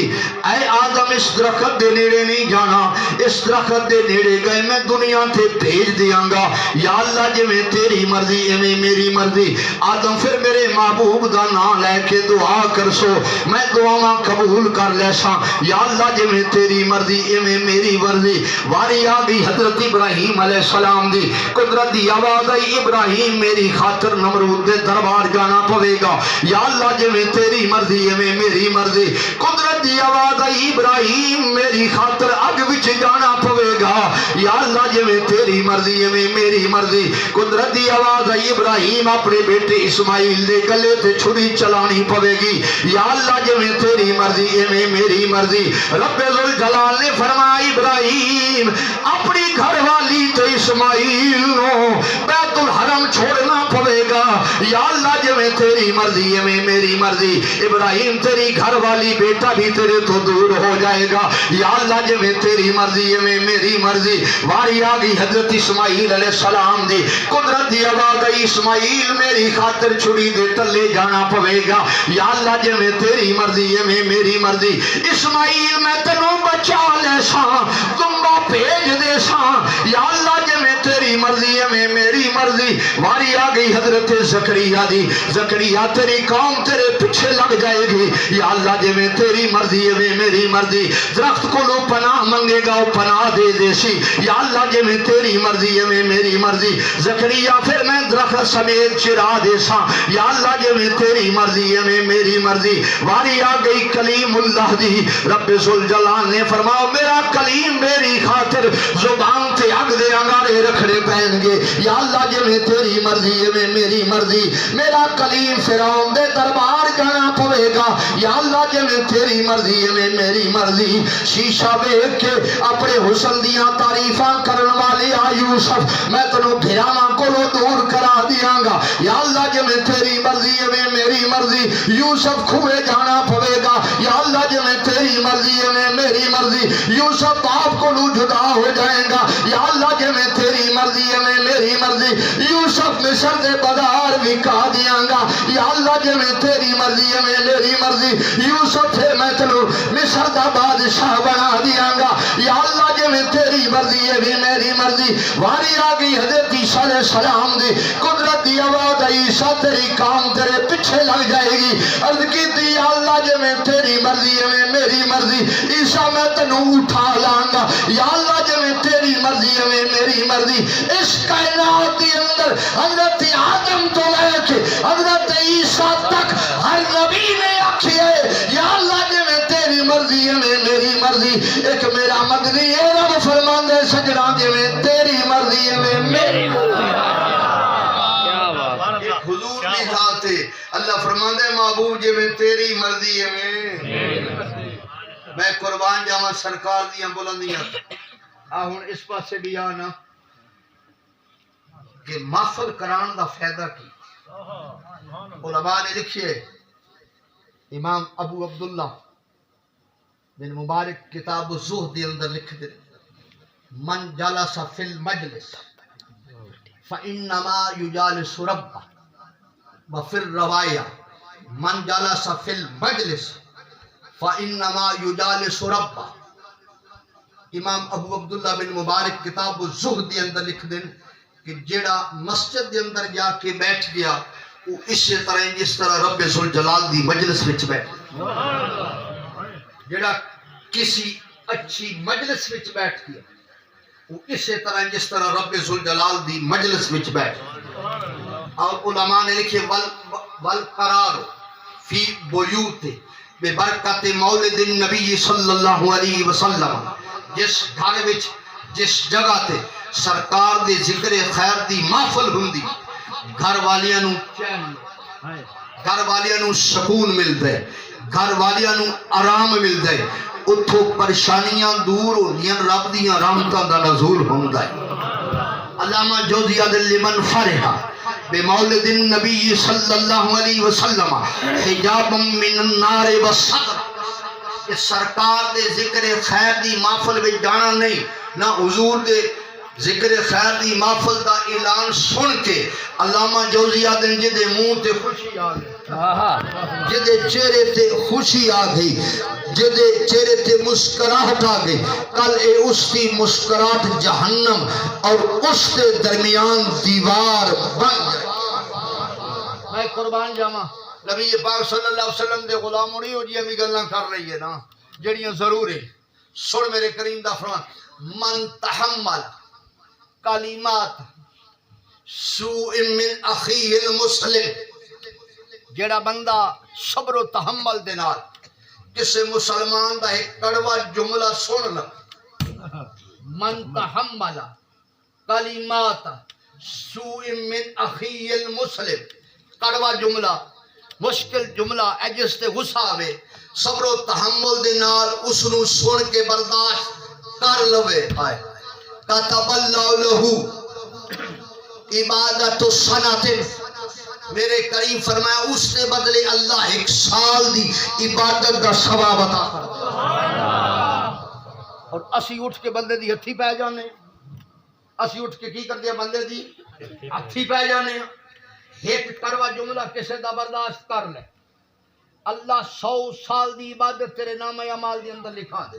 اے آدم اس درخت دے نیڑے نہیں جانا، اس درخت دے نیڑے گئے میں دنیا تے بھیج دیاں گا، یا اللہ جویں تیری مرضی ایویں میری مرضی۔ آدم پھر میرے محبوب دا نام لے کے دعا کر سو، میں دعاواں قبول کر لے سا، یا اللہ جویں تیری مرضی ایویں میری مرضی۔ واری آ گئی حضرت ابراہیم علیہ السلام دی، قدرت دی آواز آئی ابراہیم میری خاطر نمرود دے دربار جانا پوے گا، یا اللہ جویں تیری مرضی ایویں میری مرضی۔ قدرت دی آواز آئی ابراہیم میری خاطر اگ وچ جانا پوے گا، یا اللہ جویں تیری مرضی ایویں میری مرضی۔ قدرت دی آواز آئی ابراہیم اپنے بیٹے اسماعیل دے گلے تے چھری چلانی پوے گی، یا اللہ جویں تیری مرضی ایویں میری مرضی۔ رب ذوالجلال نے فرمایا ابراہیم اپنی گھر والی تے اسماعیل نو بیت الحرم چھوڑنا پوے گا، یا اللہ جویں جویں تیری مرضی ہے میں میری مرضی ابراہیم تیری گھر والی بیٹا بھی تیرے تو دور ہو جائے گا یا اللہ جویں تیری مرضی ہے میں میری مرضی واری آگئی حضرت اسماعیل علیہ السلام دی قدرت دی آواز آئی اسماعیل میری خاطر چھڑی دے تلے جانا پوے گا یا اللہ جویں تیری مرضی ہے میں میری مرضی اسماعیل میں تنوں بچا لے ساں تمبا بھیج دے ساں یا اللہ جویں تیری مرضی ہے میں میری مرضی واری آگئی حضرت زکریا دی زکریا تیری قوم تیرے پیچھے لگ جائے گی یا اللہ جویں تیری مرضی ہے میں میری مرضی درخت کو لو پناہ منگے گا وہ پناہ دے دے سی یا اللہ جویں تیری مرضی ہے میں میری مرضی زکریا پھر میں درخت سمیت چرا دے ساں یا اللہ جویں تیری مرضی ہے میں میری مرضی واری آ گئی کلیم اللہ دی رب ذوالجلال نے فرماؤ میرا کلیم میری خاطر زبان تے اگ دے انگارے رکھنے پہن گے یا اللہ جویں تیری مرضی ہے میں میری مرضی میرا کلیم فرعون دے دربار جانا پوے گا یا اللہ جویں تیری مرضی ہے میں میری مرضی شیشہ ویکھ کے اپنے حسن دیاں تعریفاں کرن والے آ یوسف میں تنوں بھراواں کولوں دور کرا دیاں گا یا اللہ جویں تیری مرضی ہے میں میری مرضی یوسف کھوے جانا پوے گا یا اللہ جویں تیری مرضی ہے میں میری مرضی یوسف باپ کو جدا ہو جائے گا یا اللہ جویں تیری مرضی ہے میں میری مرضی یوسف مصر دے بازار وکا دیاں گا یا اللہ جویں تیری مرضی ہے میں میری مرضی یوسف پھر میں تنوں مصر دا بادشاہ بنا دیاں گا یا اللہ جویں تیری مرضی ہے بھی میری مرضی واری آ گئی حضرت عیسیٰ علیہ السلام دی قدرت دی آواز آئی عیسیٰ تیری کام تیرے پیچھے لگ جائے گی عرض کی دی یا اللہ جویں تیری مرضی ہے میں میری مرضی عیسیٰ میں تنوں اٹھا لاں گا یا اللہ جویں تیری مرضی ہے میں میری مرضی اس کائنات دی اندر حضرت آدم تو لے کے حضرت عیسیٰ تک ہر نبی نے آکھی ہے یا اللہ جویں تیری مرضی ہے میں میری مرضی ایک میرا مدنی ہے رب فرمان دے سجنا جویں تیری مرضی ہے میں میری مرضی کیا بات ایک حضور کی ذات ہے اللہ فرمان دے محبوب جویں تیری مرضی ہے میں قربان جاواں سرکار دیاں بلندیاں ہن اس پاسے بھی آنا کہ محفل کران دا فائدہ کی علماء نے لکھیے امام ابو عبداللہ بن مبارک کتاب الزہد دے اندر لکھ دے من جلس فی المجلس فإنما یجالس ربہ وفی الروایہ من جلس فی المجلس فإنما یجالس ربہ امام ابو عبداللہ بن مبارک کتاب الزہد دے اندر لکھ دیں کہ جیڑا مسجد دے اندر جا کے بیٹھ گیا وہ اسی طرح جس طرح رب ذوالجلال دی مجلس وچ بیٹھ جیڑا کسی اچھی مجلس وچ بیٹھ گیا وہ اسی طرح جس طرح رب ذوالجلال دی مجلس وچ بیٹھ اور علماء نے لکھے والقرار فی بیوت ببرکت مولد النبی صلی اللہ علیہ وسلم جس گھر وچ جس جگہ تے سرکار دے ذکر خیر دی محفل ہوندی گھر والیاں نوں چین گھر والیاں نوں سکون ملدا ہے گھر والیاں نوں آرام ملدا ہے اتھوں پریشانیاں دور ہوندیاں رب دیاں رحمتاں دا نزول ہوندا ہے علامہ جوزی لمن فرحا بمولد النبی صلی اللہ علیہ وسلم حجاب من النار والصدر کہ سرکار دے ذکر خیر دی محفل میں جانا نہیں نہ حضور دے ذکر خیر دی محفل دا اعلان سن کے علامہ جوزی آدن جدے منہ تے خوشی آ گئی جدے چہرے تے خوشی آ گئی جدے چہرے تے مسکراہٹ آ گئی کل اے اس کی مسکراہٹ جہنم اور اس کے درمیان دیوار بن گئی میں قربان جاواں نبی پاک صلی اللہ علیہ وسلم دے غلام نہیں ہو جی امی گلاں کر رہی ہے نا جڑیاں ضرور ہے سن میرے کریم دا فرمان من تحمل کلمات سوء من اخیہ المسلم جڑا بندہ صبر و تحمل دے نال کسے مسلمان دا ایک کڑوا جملہ سن لو من تحمل کلمات سوء من اخیہ المسلم کڑوا جملہ مشکل جملہ جس تے غصہ آوے صبر و تحمل دے نال اس نو سن کے برداشت کر لوے کتب اللہ لہو عبادت السنت میرے کریم فرمایا اس سے بدلے اللہ 1 سال دی عبادت دا ثواب عطا کردا اور اسی اٹھ کے بندے دی ہتھی پہ جانے اسی اٹھ کے کی کر دیا بندے دی ہتھی پہ جانے ایک کروا جملہ کسے دا برداشت کر لے اللہ 100 سال دی عبادت تیرے نام اعمال دی اندر لکھا دے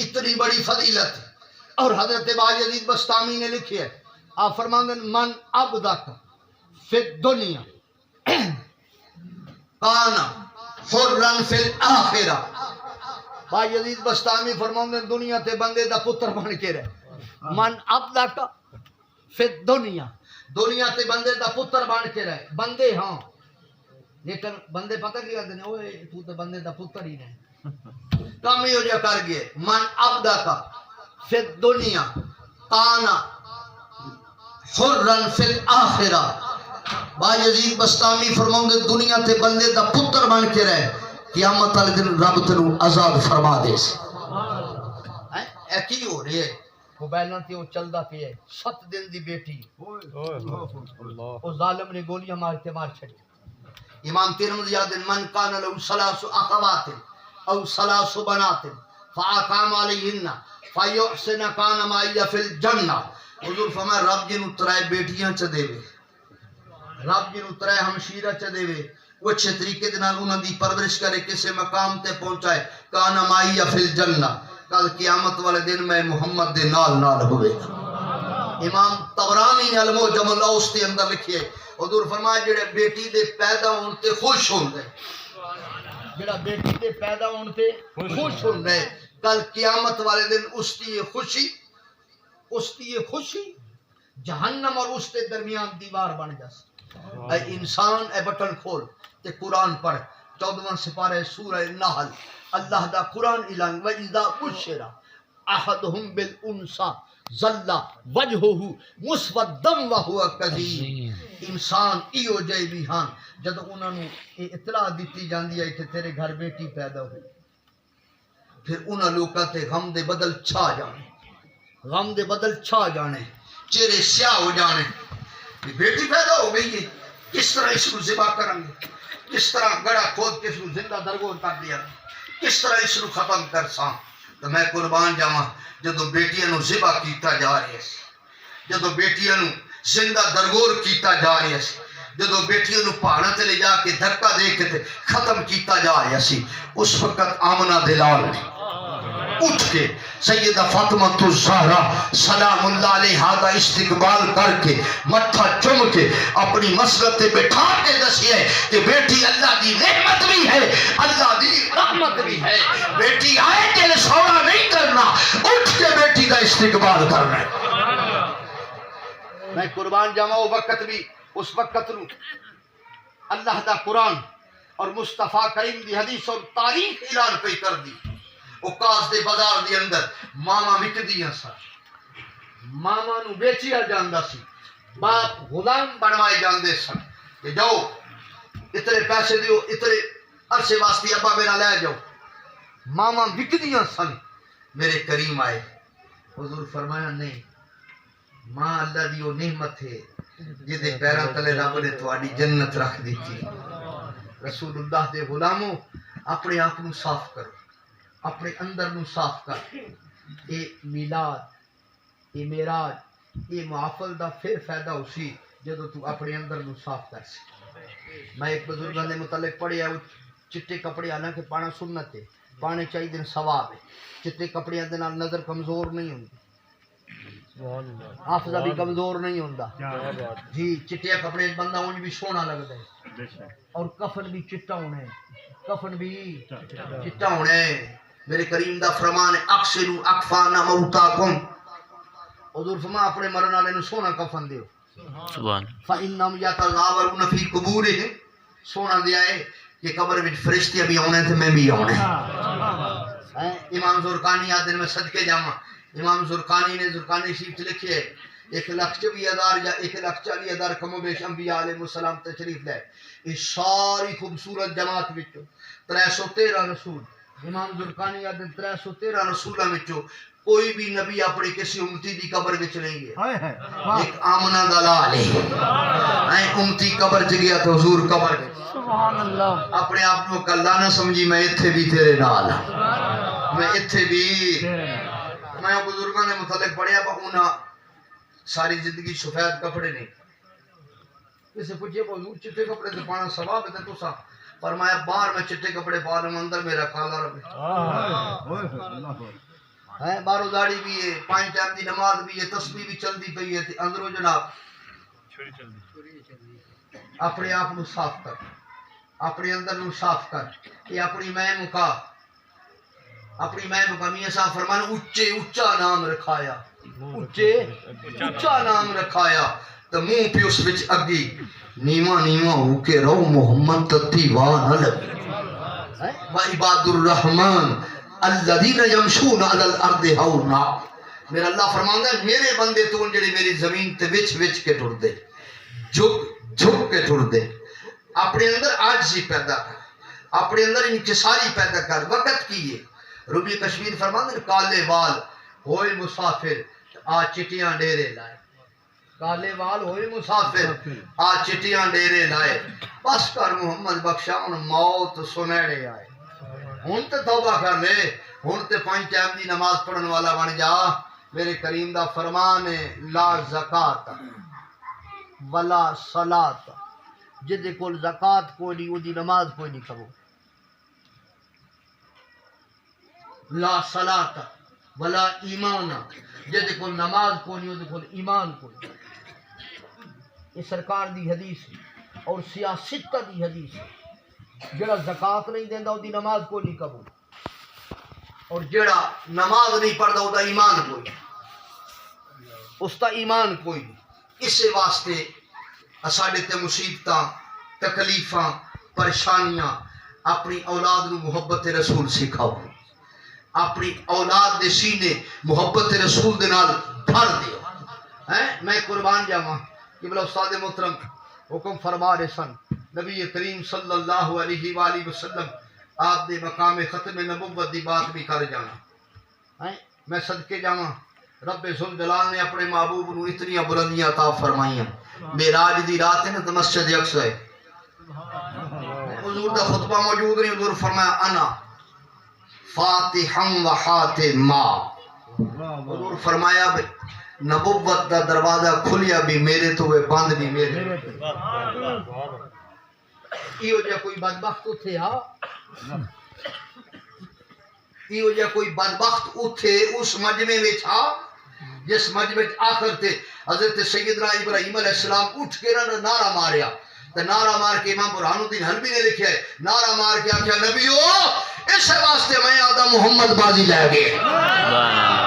اتنی بڑی فضیلت اور حضرت باجدید بستامی نے لکھی ہے آپ فرماندے من عبدک فی الدنیا کانا حرن فی الاخرہ باجدید بستامی فرماندے دنیا تے بندے دا پتر بن کے رہے من عبدک فی الدنیا دنیا تے بندے دا پتر بن کے رہے بندے ہاں لیکن بندے پتہ کیا دینے اوے تو تے بندے دا پتر ہی نہیں کام ہی ہو جا کر گئے من عبدک فی الدنیا کانا حرن فی الاخرہ باجدید بستامی فرماؤں دے دنیا تے بندے دا پتر بن کے رہے قیامت والے دن رب تینوں آزاد فرما دے اے کی ہو رہی ہے موبائل تے وہ چلدا پیا ہے 7 دن دی بیٹی او ظالم نے گولیاں مار کے مار چھڑی امام ترمذی یادن من کان له 3 اخوات او 3 بنات فاقام علیہن فیحسن کان معی فی الجنہ حضور فرمایا رب جی نو 3 بیٹیاں چ دے رب جی نو 3 ہمشیرہ چ دے وہ اچھے طریقے دے نال انہاں دی پرورش کرے کسے مقام تے پہنچائے کان معی فی الجنہ کل قیامت والے دن میں محمد دے نال نال ہوئے گا امام طبرانی نے المعجم الاوسط کے اندر لکھے حضور فرمایا جڑے بیٹی دے پیدا ہون تے خوش ہوندے جڑا بیٹی دے پیدا ہون تے خوش ہوندے کل قیامت والے دن اس کی خوشی جہنم اور اس کے درمیان دیوار بن جاس اے انسان اے بٹن کھول تے قرآن پڑھ 14واں سپارہ سورہ نحل اللہ دا قرآن اعلان وَإِذَا بُشِّرَ أَحَدُهُم بِالْأُنثىٰ ظَلَّ وَجْهُهُ مُسْوَدًّا وَهُوَ كَظِيمٌ انسان ایو جائے بھی ہاں جب انہوں نے اطلاع دیتی جاندی ہے کہ تیرے گھر بیٹی پیدا ہوئی پھر انہاں لوکاں تے غم دے بدل چھا جانے چہرے سیاہ ہو جانے کہ بیٹی پیدا ہو گئی ہے کس طرح اس کو ذبح کریں گے کس طرح گڑا کھود کے اس کو زندہ درگور کر دیا کس طرح اس کو ختم کر ساں تو میں قربان جاواں جدو بیٹیاں نو ذبح کیتا جا رہا ہے جدو بیٹیاں نو زندہ درگور کیتا جا رہا ہے جدو بیٹیاں نو پہاڑاں تے لے جا کے دھکا دے کے ختم کیتا جا رہا سی اس وقت آمنہ دلال نے اٹھ کے سیدہ فاطمہ الزہرا سلام اللہ علیہا دا استقبال کر کے متھا چم کے اپنی مسجد تے بٹھا کے دسی ہے کہ بیٹی اللہ دی نعمت بھی ہے اللہ دی رحمت بھی ہے بیٹی آئے دل سونا نہیں کرنا اٹھ کے بیٹی دا استقبال کرنا ہے میں قربان جاواں وقت بھی اس وقت نو اللہ دا قرآن اور مصطفیٰ کریم دی حدیث اور تاریخ اعلان پہ کر دی اوکاس دے بازار دے اندر ماما وک دیاں سن ماما نو بیچیا جاندا سی باپ غلام بنوائے جاندے سن کہ جاؤ اتنے پیسے دیو اتنے عرصے واسطے ابا میرا لے جاؤ ماما وک دیاں سن میرے کریم آئے حضور فرمایا نہیں ماں اللہ دی وہ نعمت ہے جدے پیراں تلے رب نے تواڈی جنت رکھ دیتی رسول اللہ دے غلاموں اپنے آپ نو صاف کرو اپنے اندر نو صاف کر اے میلاد اے معراج اے محافل دا پھر فائدہ اسی جدو تو اپنے اندر نو صاف کر سی میں ایک بزرگاں دے متعلق پڑھیا چٹے کپڑے حالانکہ پانا سنت ہے پانے چاہیے دن ثواب ہے چٹے کپڑے دے نال نظر کمزور نہیں ہوندی حافظہ بھی کمزور نہیں ہوندا جی چٹے کپڑے بندہ اونج بھی سونا لگدا ہے اور کفن بھی چٹا ہونا ہے کفن بھی چٹا ہونا ہے میرے کریم دا فرمان ہے اکثروا اکفانا موتاکم حضور فرما اپنے مرن والے نو سونا کفن دیو سبحان فإنہم یتغاورون فی قبورہم سونا دیا ہے کہ قبر وچ فرشتے بھی آنے تے میں بھی آنے امام زرقانی آدن میں صدقے جاواں امام زرقانی نے زرقانی شریف لکھے 1,24,000 یا 1,40,000 کم و بیش انبیاء علیہ السلام تشریف لے اس ساری خوبصورت جماعت وچوں 313 رسول امام زرقانی آدھے 313 رسولہ وچوں کوئی بھی نبی اپنے کسی امتی دی قبر وچ نہیں گیا ایک آمنہ دلال ہے میں امتی قبر چ گیا تو حضور قبر گئے سبحان اللہ اپنے آپ کو کلا نہ سمجھی میں اتھے بھی تیرے نال ہاں میں اتھے بھی میں بزرگاں نے متعلق پڑھیا پاؤنا ساری زندگی سفید کپڑے نہیں کسی پوچھے کو حضور چٹے کپڑے سے پانا ثواب ہے تو سا فرمایا باہر میں چٹے کپڑے پا لوں اندر میرا کالا رب ہے بارو داڑھی بھی ہے 5 ٹائم دی نماز بھی ہے تسبیح بھی چلدی پئی ہے تے اندروں جناب اپنے آپ نو صاف کر اپنے اندر نو صاف کر یہ اپنی میں مکا میاں صاحب فرمان اچے اچا نام رکھایا اچے اچا نام رکھایا تو منہ پہ اس وچ اگی نیواں نیواں ہو کے رو محمد تتی واہ نہ لگی وعباد الرحمن الذین یمشون علی الارض ہونا میرا اللہ فرماندا ہے میرے بندے تو جڑے میری زمین تے وچ وچ کے ٹر دے جھک کے ٹر دے اپنے اندر عاجزی پیدا کر اپنے اندر انکساری پیدا کر وقت کی ہے ربی کشمیر فرماندے کالے وال ہوئے مسافر آ چٹیاں ڈیرے لائے کالے وال ہوئے مسافر آ چٹیاں ڈیرے لائے بس کر محمد بخشا ہن موت سنہڑے آئے ہن تے توبہ کر لے ہن تے 5 ٹائم دی نماز پڑھن والا بن جا میرے کریم دا فرمان ہے لا زکات ولا صلاۃ جدے کول زکات کوئی نہیں اودی نماز کوئی نہیں کرو لا صلاۃ ولا ایمان جدے کول نماز کوئی نہیں اودے کول ایمان کوئی نہیں یہ سرکار دی حدیث ہے اور سیاست دی حدیث ہے جڑا زکات نہیں دیندا اودی نماز کوئی نہیں قبول اور جڑا نماز نہیں پڑھدا اودا ایمان کوئی نہیں اس دا ایمان کوئی نہیں اس واسطے اساڈے تے مصیبتاں تکلیفاں پریشانیاں اپنی اولاد نو محبت رسول سکھاؤ اپنی اولاد دے سینے محبت رسول دے نال بھر دیو ہیں میں قربان جاواں کہ بلا استاد محترم حکم فرما رہے سن نبی کریم صلی اللہ علیہ وآلہ وسلم آپ دے مقام ختم نبوت دی بات بھی کر جانا ہیں میں صدقے جاواں رب ذوالجلال نے اپنے محبوب نو اتنی بلندیاں عطا فرمائیاں معراج دی رات ہے نا تو مسجد اقصی ہے حضور دا خطبہ موجود نہیں حضور فرمایا انا فاتحا و حاتما حضور فرمایا نبوت دا دروازہ کھلیا بھی میرے تو بند بھی میرے ایو جا کوئی بدبخت اتھے ایو جا کوئی بدبخت اتھے اس مجمع میں تھا جس مجمع آخر تھے حضرت سیدنا ابراہیم علیہ السلام اٹھ کے نعرہ ماریا تو نعرہ مار کے امام برہان الدین حلبی نے لکھا ہے نعرہ مار کے آکھیا نبیو اس واسطے میں آدم محمد بازی لے گئے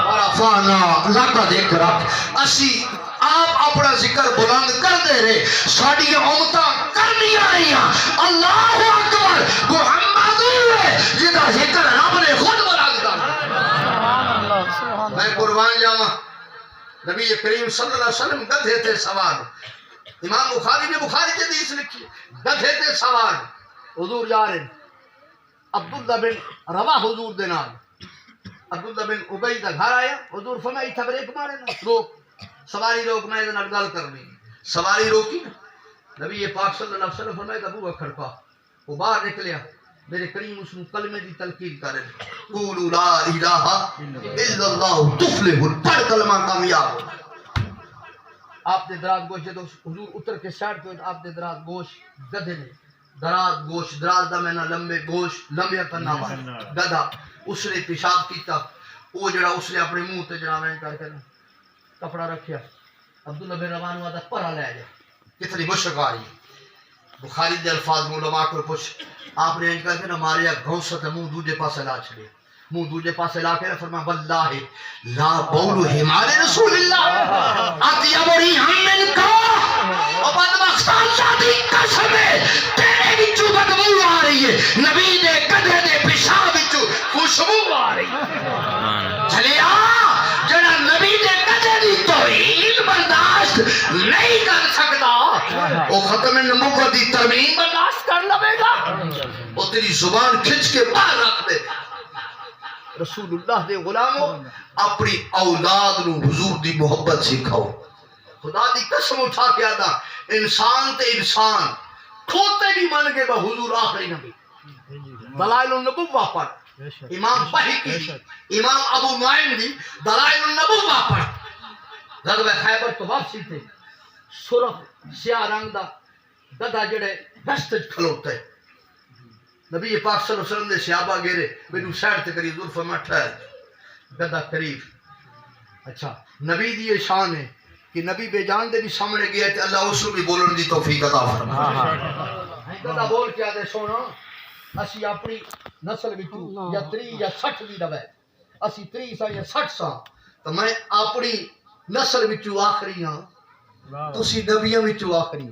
ورفعنا لک ذکرک اسی آپ اپنا ذکر بلند کر دے رہے ساڑی امتاں کرنی رہیاں اللہ اکبر محمد جدا ذکر رب نے خود بلند کر میں قربان جاواں نبی کریم صلی اللہ علیہ وسلم گدھے تھے سوار امام بخاری نے بخاری کی حدیث لکھی گدھے تھے سوار حضور جا رہے عبداللہ بن رواح حضور دے نال عبداللہ بن ابی دا گھر آیا حضور فرمایا ایتھا بریک مارے نا روک سواری روک میں ادھر گل کرنی سواری روکی نبی پاک صلی اللہ علیہ وسلم فرمایا ابو بکر کا وہ باہر نکلیا میرے کریم اس نے کلمے دی تلقین کرے قولوا لا الہ الا اللہ تفلح پڑھ کلمہ کامیاب آپ نے دراز گوشت جدو حضور اتر کے سائڈ پہ آپ نے دراز گوشت گدھے نے دراز گوشت دراز دا میں نہ لمبے گوشت لمبے کرنا ہوا گدھا اس نے پیشاب کیتا وہ جڑا اس نے اپنے منہ تے جڑا میں کر کے کپڑا رکھیا عبداللہ بن رواح نے آدھا پرا لے جا کتنی مشک آ رہی بخاری دے الفاظ میں علماء کو پوچھ آپ نے کر کے نہ ماریا گھونسا منہ دوجے پاسے لا چھڑے منہ دوجے پاسے لا کے فرمایا واللہ لا بول حمار رسول اللہ اطیب ریحا من کا اور بدبختان شادی قسم ہے تیرے وچوں بدبو آ رہی ہے نبی دے گدھے دے پیشاب وچوں خوشبو آ رہی ہے چلیا جڑا نبی دے گدھے دی توہین برداشت نہیں کر سکتا وہ ختم نبوت دی ترمیم برداشت کر لے گا وہ تیری زبان کھچ کے باہر رکھ دے رسول اللہ دے غلاموں اپنی اولاد نو حضور دی محبت سکھاؤ خدا دی قسم اٹھا کے آدھا انسان تے انسان کھوتے بھی من گئے با حضور آخری نبی دلائل النبوہ پر امام بحقی امام ابو نعیم بھی دلائل النبوہ پر غزوہ خیبر تو واپسی تھے سرخ سیاہ رنگ دا گدا جڑے دستج کھلوتے نبی پاک صلی اللہ علیہ وسلم نے صحابہ گیرے میرے سائڈ تے قریب ظرف میں ٹھہر گدا قریب اچھا نبی دی یہ شان ہے کہ نبی بے جان دے بھی سامنے گیا کہ اللہ اس کو بھی بولن دی توفیق عطا فرمائے گدا بول کے آدھے سونا اسی اپنی نسل وچوں یا 30 یا 60 دی دوے اسی 30 سا یا 60 سا تو میں اپنی نسل وچوں آخری ہاں تسی نبیوں وچوں آخری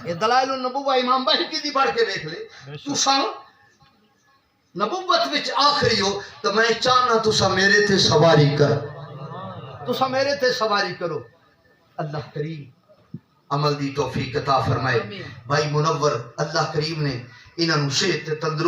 یہ دلائل النبوہ امام بحقی دی پڑھ کے دیکھ لے تساں نبوت وچ آخری ہو تو میں چاہنا تساں میرے تے سواری کر تساں میرے تے سواری کرو اللہ کریم عمل دی توفیق عطا فرمائے بھائی منور اللہ کریم نے انہاں نوں صحت تے تندرستی